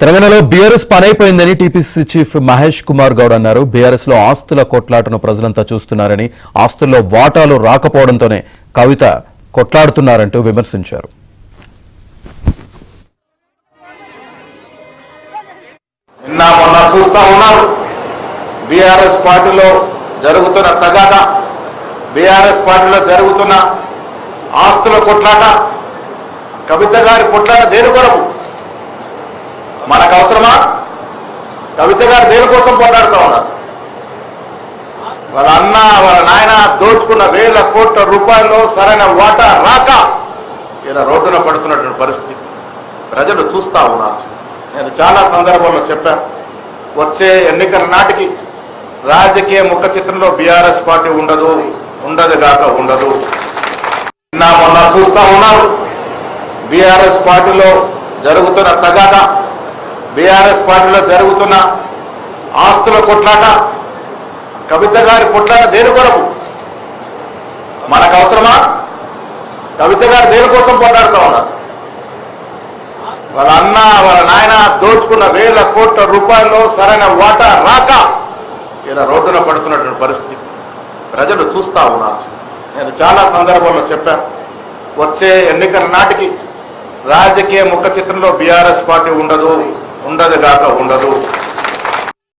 తెలంగాణలో బీఆర్ఎస్ పనైపోయిందని టీపీసీ చీఫ్ మహేష్ కుమార్ గౌడ్ అన్నారు. బీఆర్ఎస్ లో ఆస్తుల కొట్లాటను ప్రజలంతా చూస్తున్నారని, ఆస్తుల్లో వాటాలు రాకపోవడంతోనే కవిత కొట్లాడుతున్నారంటూ విమర్శించారు. నిన్న మొన్న చూస్తా ఉన్నారు బీఆర్ఎస్ పార్టీలో జరుగుతున్న తగాద, బీఆర్ఎస్ పార్టీలో జరుగుతున్న ఆస్తుల కొట్లాట, కవిత గారి కొట్లాట దేని కొరకు? మనకు అవసరమా? కవిత గారు దేనికోసం పోరాడుతూ ఉన్నారు? వాళ్ళ అన్న వాళ్ళ నాయన దోచుకున్న వేల కోట్ల రూపాయల్లో సరైన వాటా రాక ఇలా రోడ్డున పడుతున్నటువంటి పరిస్థితి ప్రజలు చూస్తా ఉన్నారు. నేను చాలా సందర్భాల్లో చెప్పాను, వచ్చే ఎన్నికల నాటికి రాజకీయ ముఖ చిత్రంలో బీఆర్ఎస్ పార్టీ ఉండదు కాక ఉండదు. నిన్న మొన్న చూస్తా ఉన్నారు బీఆర్ఎస్ పార్టీలో జరుగుతున్న తగాద, బీఆర్ఎస్ పార్టీలో జరుగుతున్న ఆస్తుల కొట్లాట, కవిత గారి కొట్లాట దేని కొరకు? మనకు అవసరమా? కవిత గారు దేనికోసం పోరాడుతూ ఉన్నారు? వాళ్ళ అన్న వాళ్ళ నాయన దోచుకున్న వేల కోట్ల రూపాయల్లో సరైన వాటా రాక ఇలా రోడ్డున పడుతున్నటువంటి పరిస్థితి ప్రజలు చూస్తా ఉన్నారు. నేను చాలా సందర్భాల్లో చెప్పాను, వచ్చే ఎన్నికల నాటికి రాజకీయ ముఖ చిత్రంలో బీఆర్ఎస్ పార్టీ ఉండదు కాక ఉండదు.